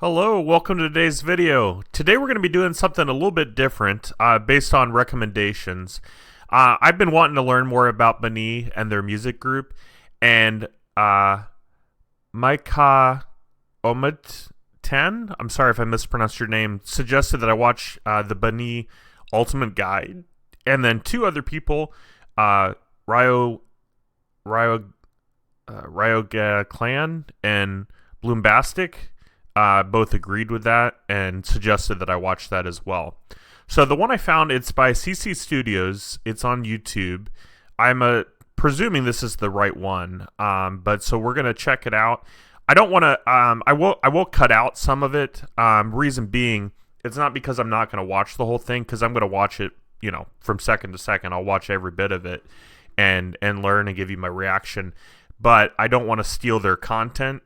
Hello, welcome to today's video. Today we're going to be doing something a little bit different based on recommendations. I've been wanting to learn more about Bini and their music group, and Micah Omit 10, I'm sorry if I mispronounced your name, suggested that I watch the Bini Ultimate Guide, and then two other people, Ryo Clan and Bloombastic, both agreed with that and suggested that I watch that as well. So the one I found, it's by CC Studios. It's on YouTube. I'm presuming this is the right one, but so we're gonna check it out. I don't want to. I will cut out some of it. Reason being, it's not because I'm not gonna watch the whole thing, because I'm gonna watch it, from second to second. I'll watch every bit of it and learn and give you my reaction. But I don't want to steal their content.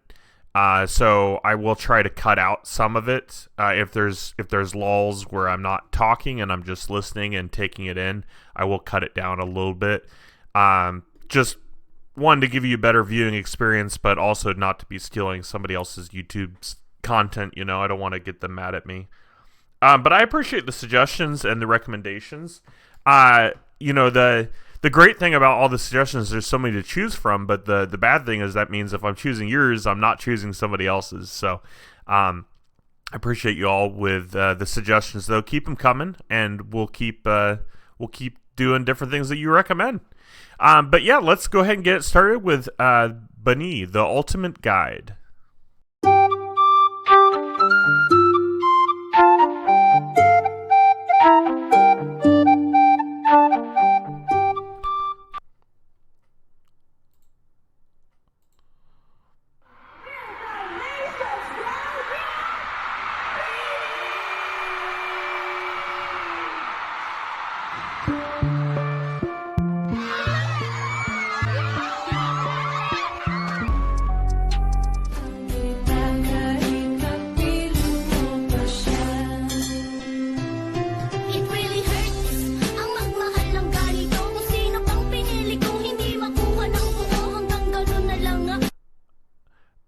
So I will try to cut out some of it. If there's lulls where I'm not talking and I'm just listening and taking it in, I will cut it down a little bit. Just one, to give you a better viewing experience, but also not to be stealing somebody else's YouTube's content. I don't want to get them mad at me. But I appreciate the suggestions and the recommendations. The great thing about all the suggestions, there's so many to choose from, but the bad thing is that means if I'm choosing yours, I'm not choosing somebody else's. So I appreciate you all with the suggestions, though. Keep them coming, and we'll keep doing different things that you recommend. But yeah, let's go ahead and get it started with Bini, the Ultimate Guide.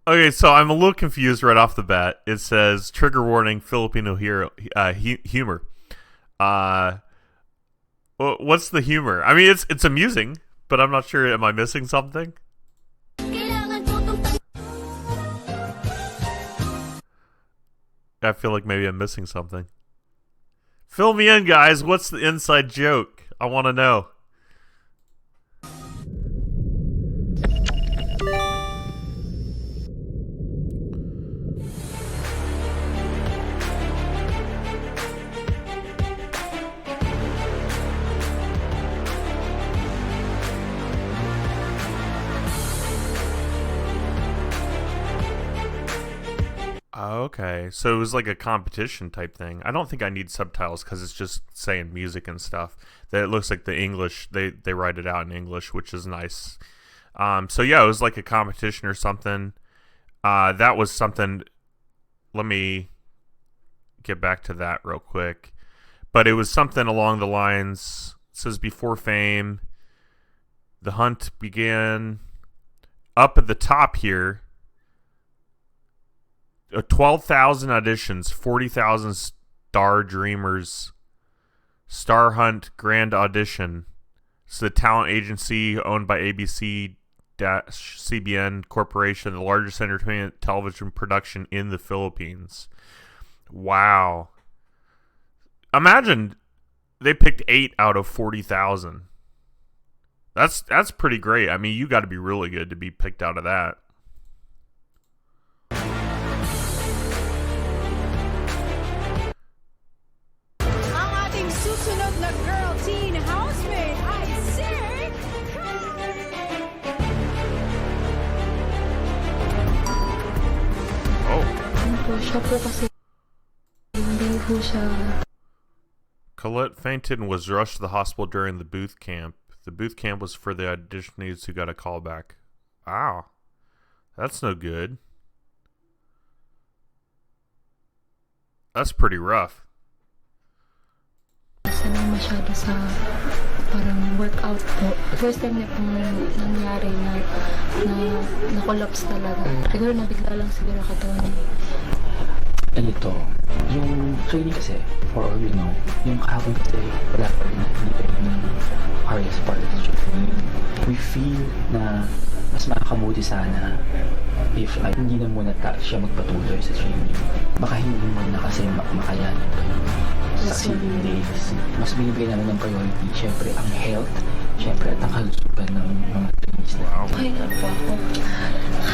Okay, so I'm a little confused right off the bat. It says, trigger warning, Filipino humor. What's the humor? I mean, it's amusing, but I'm not sure. Am I missing something? I feel like maybe I'm missing something. Fill me in, guys. What's the inside joke? I want to know. Okay, so it was like a competition type thing. I don't think I need subtitles because it's just saying music and stuff. That it looks like the English, they write it out in English, which is nice. So yeah, it was like a competition or something. That was something. Let me get back to that real quick. But it was something along the lines. It says before fame, the hunt began. Up at the top here. 12,000 auditions, 40,000 star dreamers, Star Hunt Grand Audition. It's the talent agency owned by ABC-CBN Corporation, the largest entertainment television production in the Philippines. Wow. Imagine they picked 8 out of 40,000. That's pretty great. I mean, you got to be really good to be picked out of that. Susunod na girl teen housemate ay si Siya po kasi hindi po siya. Colette fainted and was rushed to the hospital during the boot camp. The boot camp was for the auditionees who got a call back. Wow. That's no good. That's pretty rough. Sanay masyado sa parang workout po. First time niya pong nangyari na collapse talaga. Siguro nabigla lang siguro katawan niya. ganito, yung training kasi, for all you know, yung kahapon kasi wala pa rin, hindi pa rin yung hardest part of the training. We feel na mas makakabuti sana if hindi na muna siya magpatuloy sa training. Baka hindi muna kasi makayanin pa yung succeeding days. Mas binibigyan namin ng priority, syempre ang health, syempre at ang kalusugan ng mga trainees na. Wow. Kaya po ako.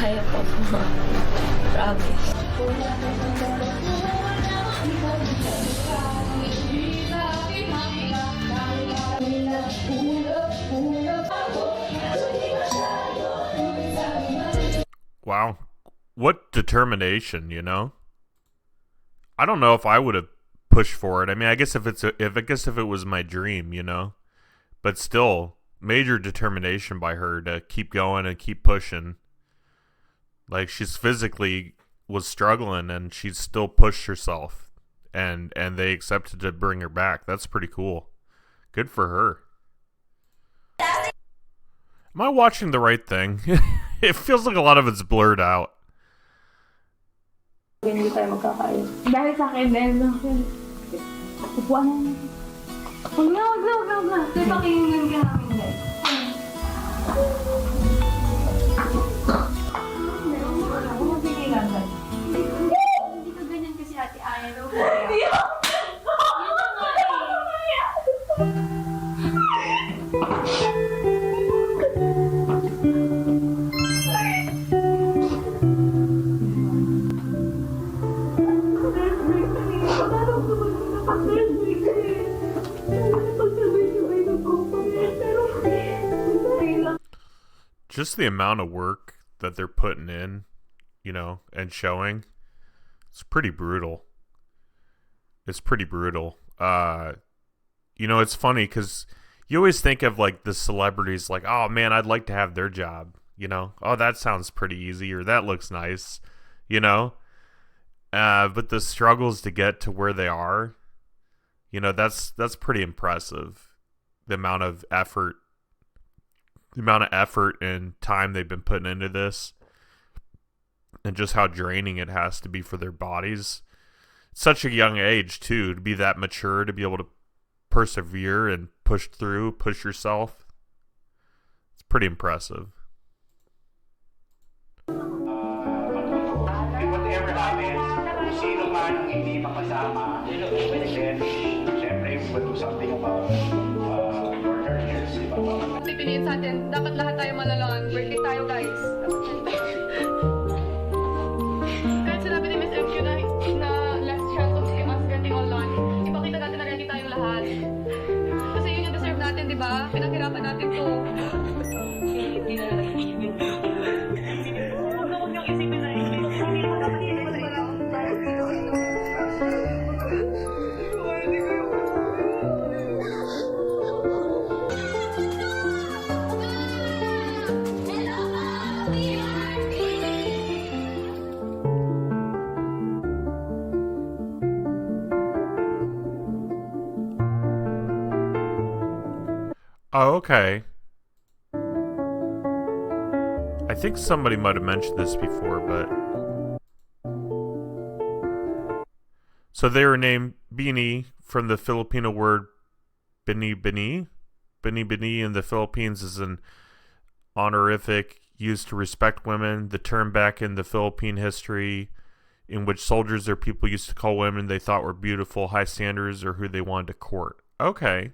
Kaya po ako. Promise. Wow. What determination, you know? I don't know if I would have pushed for it. I mean, I guess if it was my dream, you know? But still, major determination by her to keep going and keep pushing. Like, she's physically was struggling and she still pushed herself. And they accepted to bring her back. That's pretty cool. Good for her. Am I watching the right thing? It feels like a lot of it's blurred out. Hindi tayo magkakaayos. Dahil sa akin, dahil sa akin. Upuan na. Huwag na. Kasi pakinggan ka namin, guys. Huwag mo pigilan, guys. Hindi ka ganyan kasi ate Aya. Hindi ako. Just the amount of work that they're putting in, you know, and showing, it's pretty brutal. It's pretty brutal. You know, it's funny because you always think of like the celebrities like, oh man, I'd like to have their job, you know? Oh, that sounds pretty easy, or that looks nice, you know? But the struggles to get to where they are, you know, that's pretty impressive. The amount of effort and time they've been putting into this, and just how draining it has to be for their bodies. Such a young age too, to be that mature, to be able to persevere and push yourself. It's pretty impressive. Whatever happens, kung sino man ang hindi makasama, then syempre we will do something about your careers, di ba? Pipiliin sa atin, dapat lahat tayo malalaman. Birthday tayo, guys. Kahit sinabi ni Miss MQ na last chance of us getting all done, ipakita natin na ready tayong lahat. Kasi yun yung deserve natin, di ba? Pinaghirapan natin to. Hindi na lang isipin. Huwag niyong isipin na Oh, okay. I think somebody might have mentioned this before, but... So they were named Bini from the Filipino word Bini. Bini in the Philippines is an honorific used to respect women. The term back in the Philippine history in which soldiers or people used to call women they thought were beautiful, high standards, or who they wanted to court. Okay.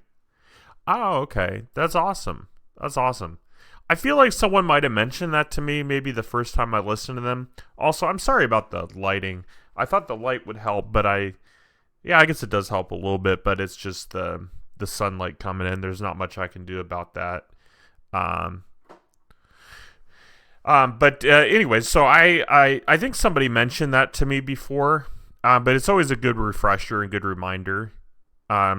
Oh, okay. That's awesome. That's awesome. I feel like someone might have mentioned that to me maybe the first time I listened to them. Also, I'm sorry about the lighting. I thought the light would help, but I guess it does help a little bit, but it's just the sunlight coming in. There's not much I can do about that. But anyway, so I think somebody mentioned that to me before, but it's always a good refresher and good reminder.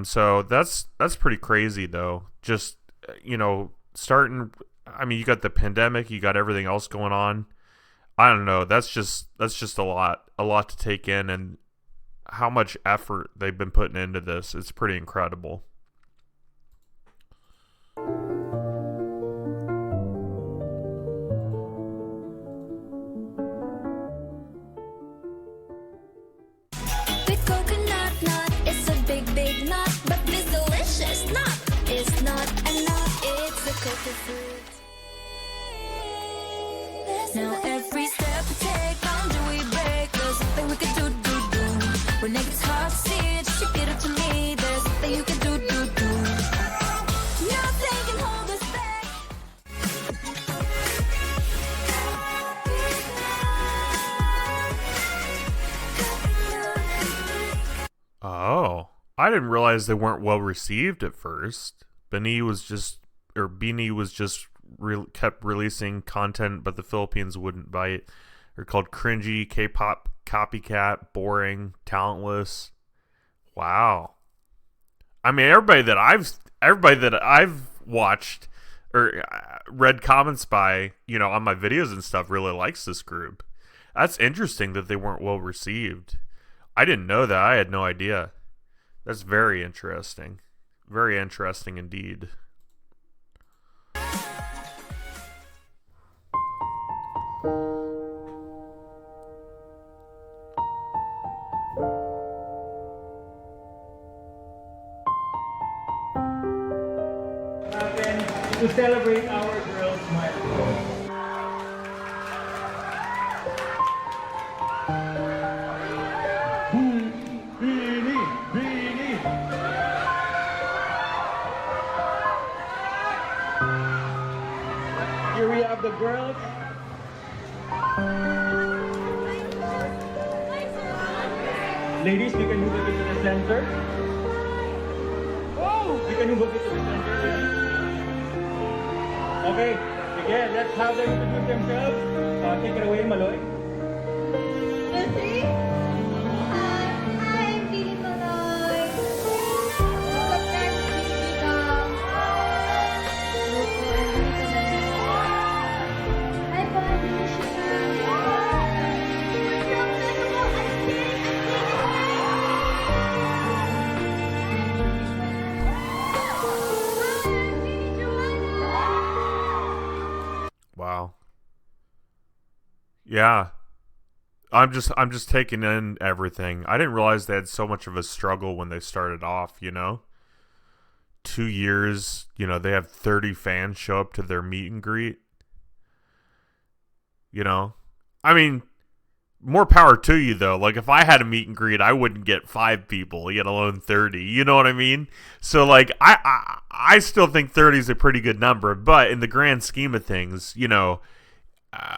So that's pretty crazy though. Just, you know, starting, I mean, you got the pandemic, you got everything else going on. I don't know. That's just a lot to take in, and how much effort they've been putting into this. It's pretty incredible. When it gets hard to see it, just give it to me. There's nothing you can do. Nothing can hold us back. Oh, I didn't realize they weren't well received at first. Bini was just kept releasing content, but the Philippines wouldn't bite. They're called cringy, K-pop copycat, boring, talentless. Wow. I mean, everybody that I've watched or read comments by, on my videos and stuff really likes this group. That's interesting that they weren't well received. I didn't know that. I had no idea. That's very interesting. Very interesting indeed. To celebrate our girls' milestone. Bini! Here we have the girls. Ladies, we can move a bit to the center. We can move a bit to the center, ladies. Okay, again, let's have them introduce themselves. Take it away, Maloy. Hi, I'm Bini Maloy. Subscribe to Bini Gang. Hi, Bini Wow. Yeah. I'm just taking in everything. I didn't realize they had so much of a struggle when they started off, 2 years, they have 30 fans show up to their meet and greet. I mean, more power to you though. Like if I had a meet and greet, I wouldn't get 5 people, let alone 30. You know what I mean? So like I still think 30 is a pretty good number, but in the grand scheme of things,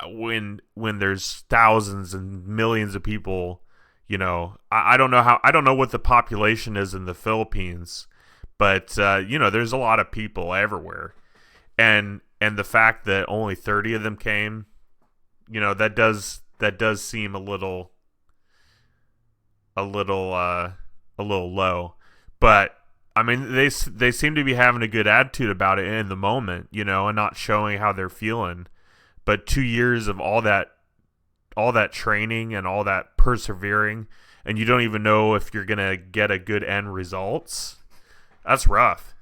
when there's thousands and millions of people, I don't know what the population is in the Philippines, but there's a lot of people everywhere, and the fact that only 30 of them came, that does seem a little low, but I mean they seem to be having a good attitude about it in the moment, and not showing how they're feeling. But 2 years of all that training and all that persevering, and you don't even know if you're gonna get a good end results. That's rough.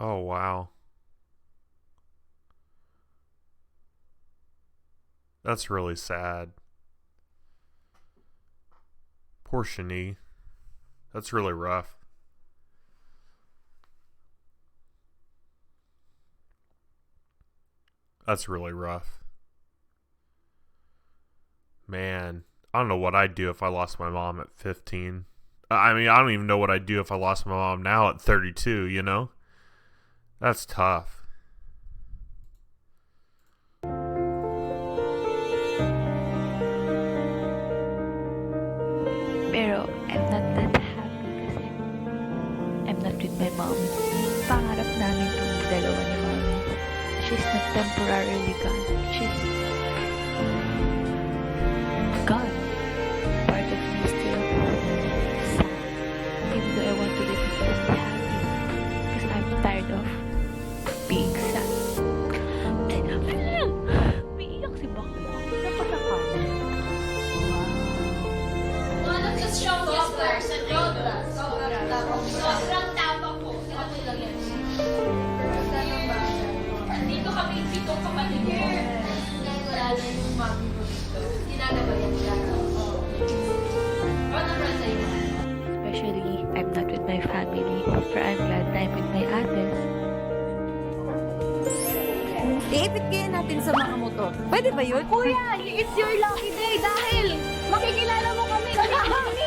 Oh, wow. That's really sad. Poor Shani. That's really rough. That's really rough. Man, I don't know what I'd do if I lost my mom at 15. I mean, I don't even know what I'd do if I lost my mom now at 32, That's tough. Pero I'm not that happy kasi I'm not with my mom. Pangarap namin itong dalawa ni Mommy. She's not temporarily gone. She's gone. Part of me is still sad. Even though I want to live and be happy. Because I'm tired of being sad. Umiiyak si Bakla. Napasakal. Sobrang tapang po. Dito kami pitong kapatid. Wala na yung mami mo. Bini, for I'm glad na I'm with my ates. Iipit kaya natin sa mga motor. Pwede ba yun? Kuya, it's your lucky day dahil makikilala mo kami. Kami.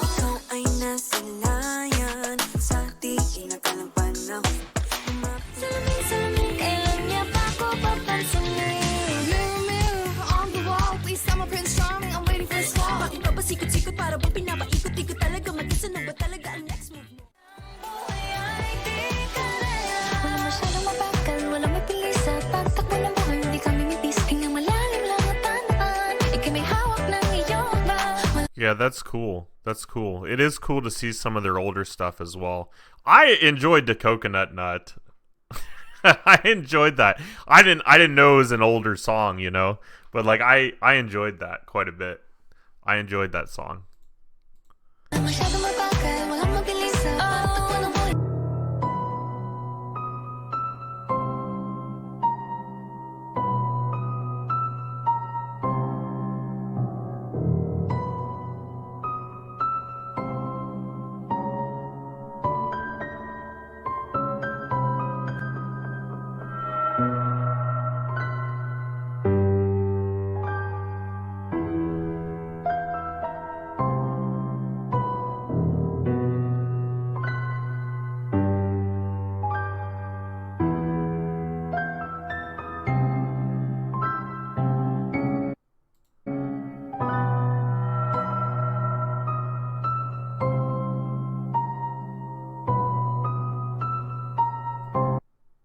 Ikaw ay nasilayan sa di kinakalampanan. Salamin, kailan niya pa ako papansinin? Mirror, mirror on the wall, please I'm a prince charming, I'm waiting for a squall. Bakit ba pasikot-sikot para ba pinapaikot-ikot talaga? Mag-isa ba talaga ang next move mo? Wala masyadong mabagal, wala may pilis sa pagtakbo ng buhay. Hindi kami mitis, hingang malalim lang at tandaan. Ika'y may hawak ng iyong ba? Yeah, that's cool. That's cool. It is cool to see some of their older stuff as well. I enjoyed the Coconut Nut. I enjoyed that. I didn't know it was an older song, you know, but like I enjoyed that quite a bit. I enjoyed that song. Masyadong mabagal, walang mabilis sa pagtakbo ng buhay.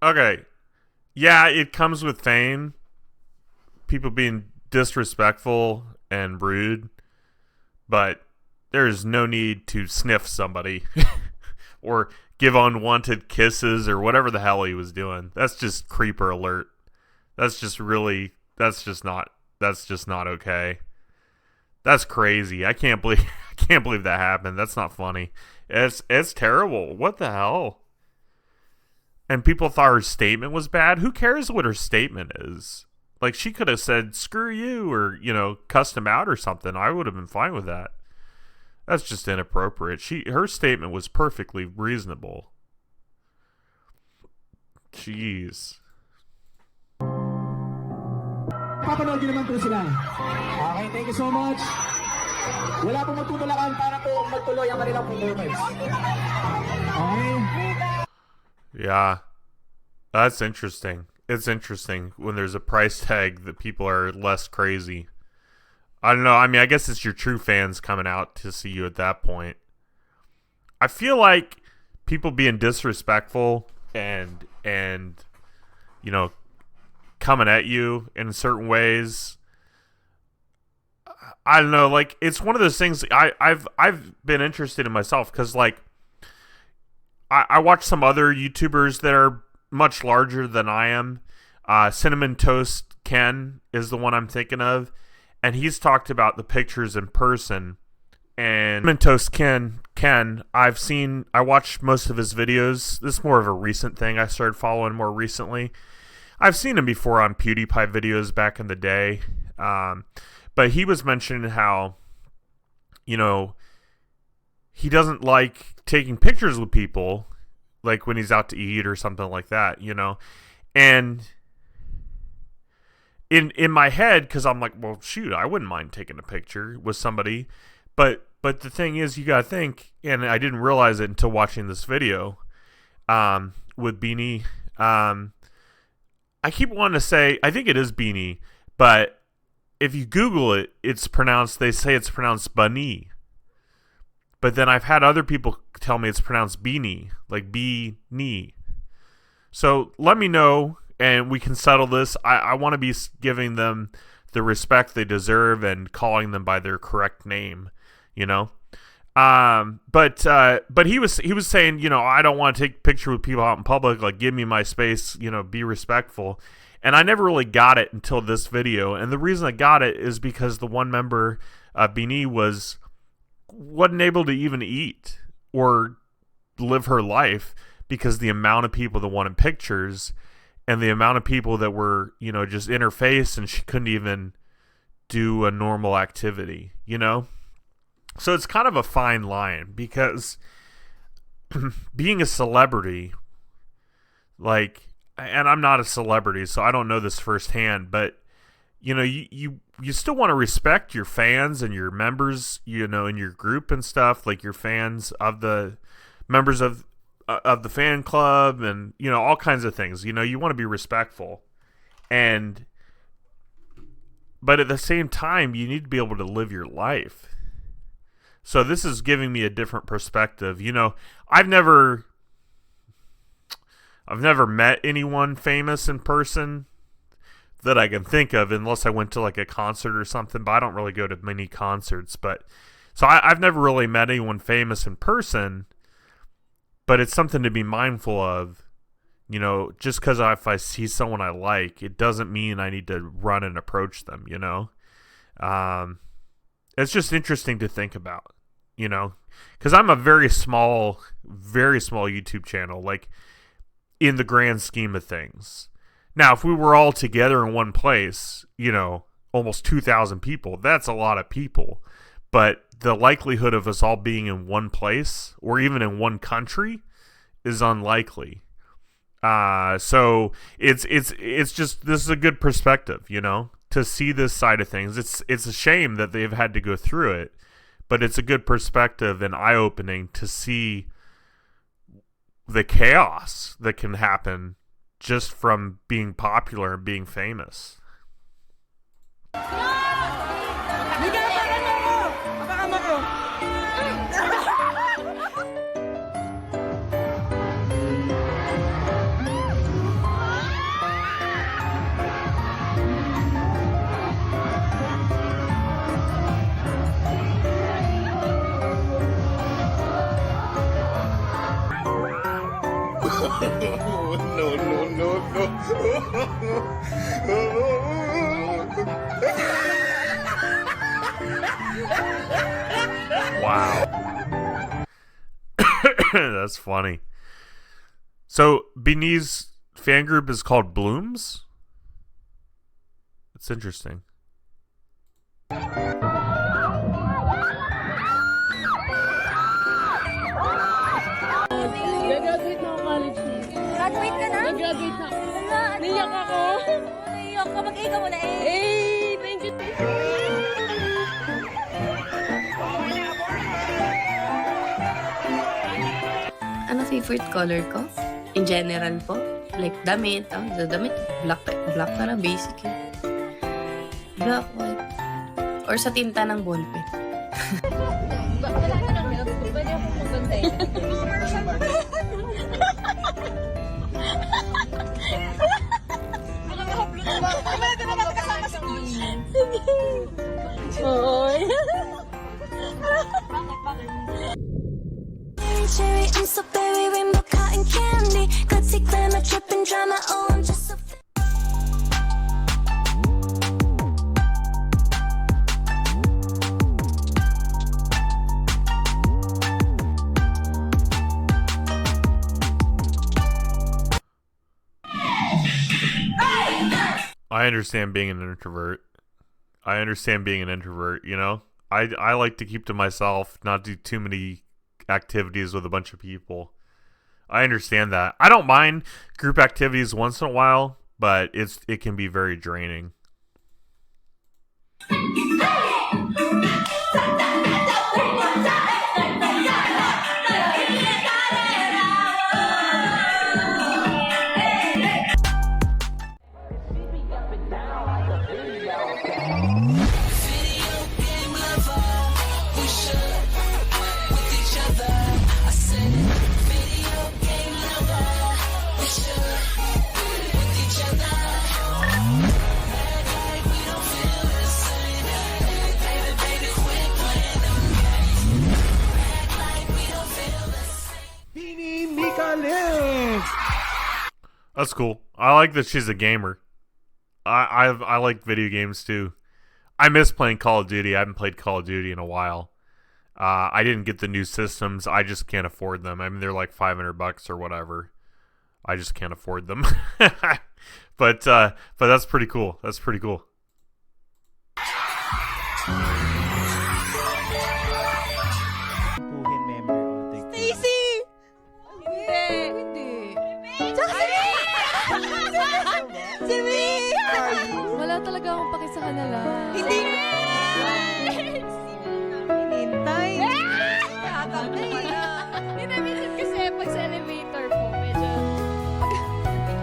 Okay. Yeah, it comes with fame. People being disrespectful and rude. But there is no need to sniff somebody or give unwanted kisses or whatever the hell he was doing. That's just creeper alert. That's just not okay. That's crazy. I can't believe that happened. That's not funny. It's terrible. What the hell? And people thought her statement was bad. Who cares what her statement is? Like, she could have said, screw you, or, you know, cussed him out or something. I would have been fine with that. That's just inappropriate. Her statement was perfectly reasonable. Jeez. Papanood nyo naman po sila. Okay, thank you so much. Wala pong magtutulakan para po magtuloy ang kanilang performance. Okay? Yeah. That's interesting. It's interesting when there's a price tag that people are less crazy. I don't know. I mean, I guess it's your true fans coming out to see you at that point. I feel like people being disrespectful and you know, coming at you in certain ways, I don't know, like, it's one of those things I've been interested in myself, because like I watch some other YouTubers that are much larger than I am. Cinnamon Toast Ken is the one I'm thinking of, and he's talked about the pictures in person. And Cinnamon Toast Ken, I watched most of his videos. This is more of a recent thing. I started following more recently. I've seen him before on PewDiePie videos back in the day. But he was mentioning how, you know, he doesn't like taking pictures with people, like when he's out to eat or something like that, you know. And in my head, because I'm like, well, shoot, I wouldn't mind taking a picture with somebody. But the thing is, you gotta think, and I didn't realize it until watching this video with Bini. I keep wanting to say, I think it is Bini, but if you Google it, they say it's pronounced Bini. But then I've had other people tell me it's pronounced Bini, like Bini. So let me know, and we can settle this. I want to be giving them the respect they deserve and calling them by their correct name, you know. But he was saying, you know, I don't want to take a picture with people out in public. Like, give me my space, you know, be respectful. And I never really got it until this video. And the reason I got it is because the one member, Bini, wasn't able to even eat or live her life because the amount of people that wanted pictures and the amount of people that were, just in her face, and she couldn't even do a normal activity, So it's kind of a fine line because being a celebrity, and I'm not a celebrity, so I don't know this firsthand, but you still want to respect your fans and your members, in your group and stuff, like your fans of the members of the fan club and, all kinds of things. You want to be respectful. But at the same time, you need to be able to live your life. So this is giving me a different perspective. I've never met anyone famous in person that I can think of, unless I went to like a concert or something, but I don't really go to many concerts. But so I've never really met anyone famous in person, but it's something to be mindful of. Just because if I see someone I like, it doesn't mean I need to run and approach them, It's just interesting to think about, because I'm a very small YouTube channel, like in the grand scheme of things. Now, if we were all together in one place, almost 2,000 people, that's a lot of people. But the likelihood of us all being in one place or even in one country is unlikely. So it's just, this is a good perspective, to see this side of things. It's a shame that they've had to go through it, but it's a good perspective and eye-opening to see the chaos that can happen just from being popular and being famous. Wow. That's funny. So Bini's fan group is called Blooms? It's interesting. Graduate na ako college na. Graduate ka na? Nag-graduate na. Wala, ano? Naiyak ako. Naiyak ka. Mag-A ka muna eh. Eh, thank you. Ano favorite color ko? In general po? Like damit. Sa damit, black na basic eh. Black, white. Or sa tinta ng ballpen. Wala ka lang. Pwede akong magbantay. Cherry, I'm so berry, rainbow cotton candy. Glitzy glamour, dripping drama. Oh, I'm just so. I understand being an introvert. I like to keep to myself, not do too many activities with a bunch of people. I understand that. I don't mind group activities once in a while, but it can be very draining. Bini Mika Lives! That's cool. I like that she's a gamer. I like video games too. I miss playing Call of Duty. I haven't played Call of Duty in a while. I didn't get the new systems. I just can't afford them. I mean, they're like $500 or whatever. I just can't afford them. But that's pretty cool. That's pretty cool. Stacy! Hindi. Si Vic! Wala talaga akong paki sa kanila. Hindi! Hinintay! Minsan kasi pag sa elevator po, medyo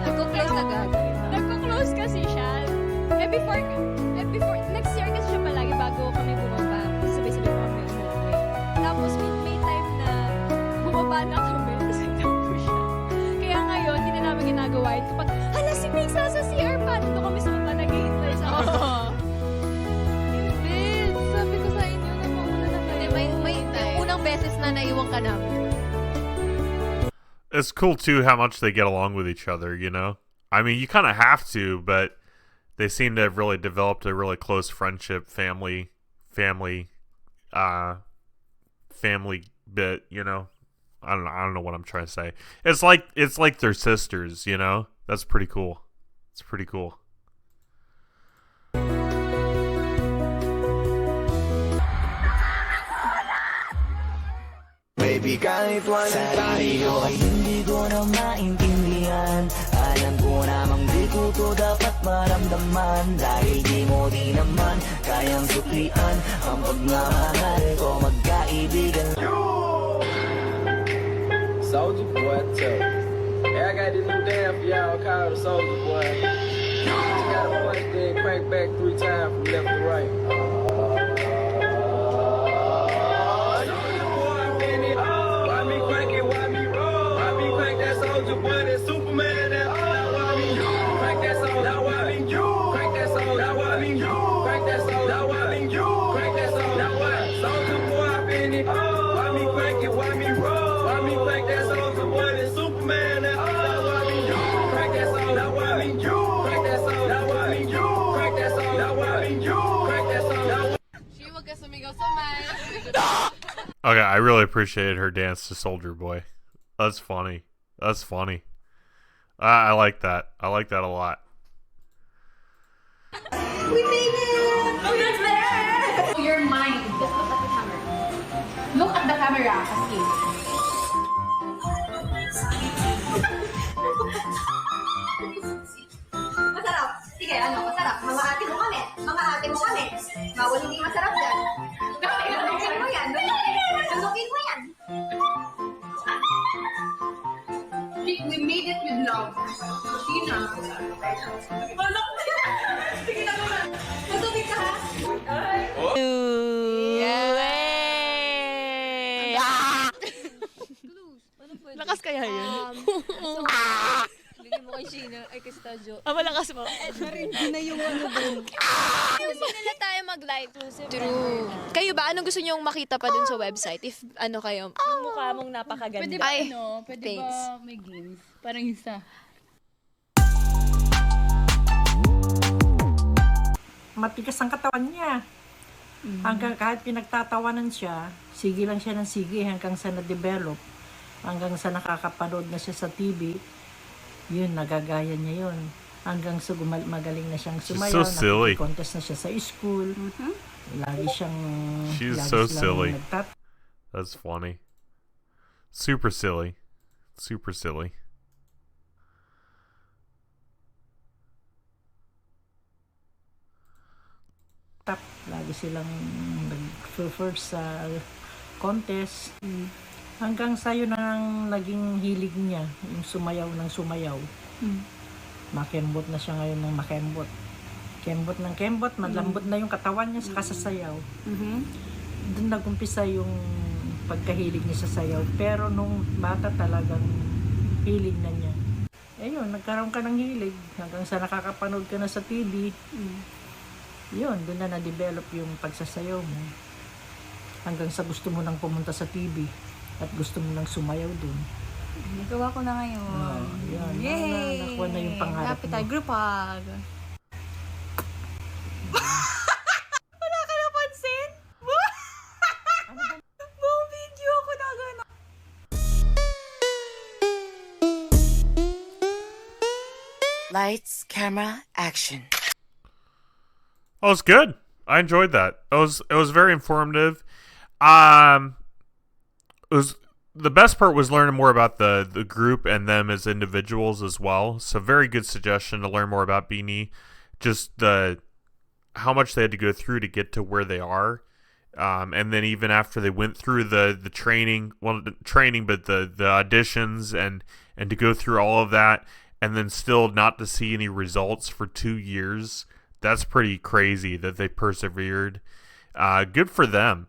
Nagko-close agad. nagko-close kasi siya. Before, next year kasi siya palagi bago kami bumaba. Sabay-sabay pa kami umuwi. Tapos may time na bumaba na kami, tapos nagtago siya. Kaya ngayon, hindi na namin ginagawa yun. Kapag, hala si Mix sa CR pa, dito kami sa baba nag-i-hintay sa Hindi, sabi ko sa inyo na mauna na kayo. May unang beses na naiwan ka namin. It's cool too how much they get along with each other, you know? I mean, you kind of have to, but they seem to have really developed a really close friendship, family bit, you know? I don't know what I'm trying to say. It's like they're sisters, you know? That's pretty cool. It's pretty cool. Baby, kahit wala tayo ay hindi ko na maintindihan. Alam ko namang di ko to dapat maramdaman. Dahil di mo di naman kayang suklian ang pagmamahal ko magkaibigan. Soldier boy, too. Hey, I got this new dance for y'all called the Soldier Boy. Just gotta punch, then crank back 3 times from left to right. Okay, I really appreciated her dance to Soldier Boy. That's funny. That's funny. I like that. I like that a lot. We made it! Oh, that's there! Your mind. Look at the camera. Look at the camera. Kasi. Masarap. Sige, masarap. Mga ate mo kami. Mga ate mo kami. Bawal hindi masarap dyan. Sundukin mo yan. Sundukin mo yan. We made it with love. Sige na. Sige na naman. Masubik ka ha? Lakas kaya yun? Bigyan mo kay Sheena. Ay, kay Stajo. Malakas mo. Hindi na yung ano dun. Gusto nila tayo mag-live. True. Kayo ba? Anong gusto nyong makita pa dun sa website? If ano kayo? Yung mukha mong napakaganda. Pwede ba Ay, pwede thanks. ba may games? Parang isa. Matigas ang katawan niya. Hanggang kahit pinagtatawanan siya, sige lang siya ng sige hanggang sa na-develop. Hanggang sa nakakapanood na siya sa TV, yun, nagagaya niya yun. Hanggang sa magaling na siyang sumayaw, so silly. contest na siya sa school. Lagi siyang She's lagi so silang silly. That's funny. Super silly. Super silly. Lagi silang nag-first sa contest. Hanggang sa yun ang naging hilig niya, yung sumayaw ng sumayaw. Makembot na siya ngayon ng makembot. Kembot ng kembot, malambot na yung katawan niya sa kasasayaw. Doon nagumpisa yung pagkahilig niya sa sayaw. Pero nung bata talagang hilig na niya. Ayun, nagkaroon ka ng hilig hanggang sa nakakapanood ka na sa TV. Yun, doon na na-develop yung pagsasayaw mo. Hanggang sa gusto mo nang pumunta sa TV at gusto mo nang sumayaw doon. Nagawa ko na ngayon. Yun, Yay! nakuha na yung pangarap Lapit mo. tayo. Group hug. Wala ka napansin? Buong video ko na gano'n. Lights, camera, action. Oh, it's good. I enjoyed that. It was very informative. It was the best part was learning more about the group and them as individuals as well. So very good suggestion to learn more about Bini. Just how much they had to go through to get to where they are. And then even after they went through the training, but the auditions and to go through all of that and then still not to see any results for 2 years, that's pretty crazy that they persevered. Good for them.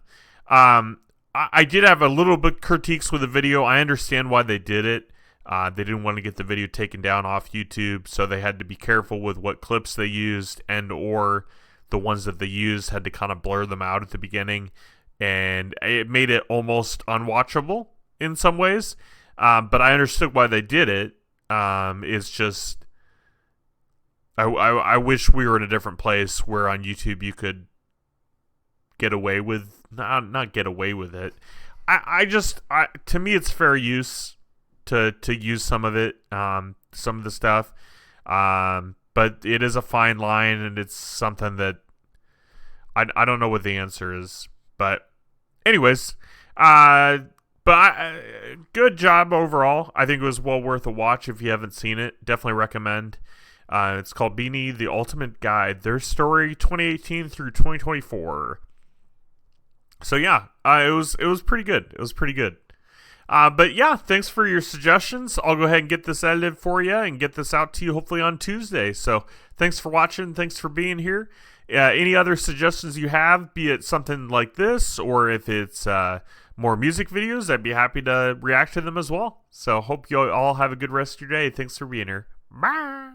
I did have a little bit critiques with the video. I understand why they did it. They didn't want to get the video taken down off YouTube, so they had to be careful with what clips they used, and or the ones that they used had to kind of blur them out at the beginning, and it made it almost unwatchable in some ways. But I understood why they did it. It's just I wish we were in a different place where on YouTube you could get away with not get away with it. To me it's fair use to use some of it, some of the stuff. But it is a fine line, and it's something that I don't know what the answer is. But anyways, good job overall. I think it was well worth a watch if you haven't seen it. Definitely recommend. It's called Bini, The Ultimate Guide. Their story 2018 through 2024. So yeah, it was pretty good. It was pretty good. But yeah, thanks for your suggestions. I'll go ahead and get this edited for you and get this out to you hopefully on Tuesday. So thanks for watching. Thanks for being here. Any other suggestions you have, be it something like this or if it's more music videos, I'd be happy to react to them as well. So hope you all have a good rest of your day. Thanks for being here. Bye.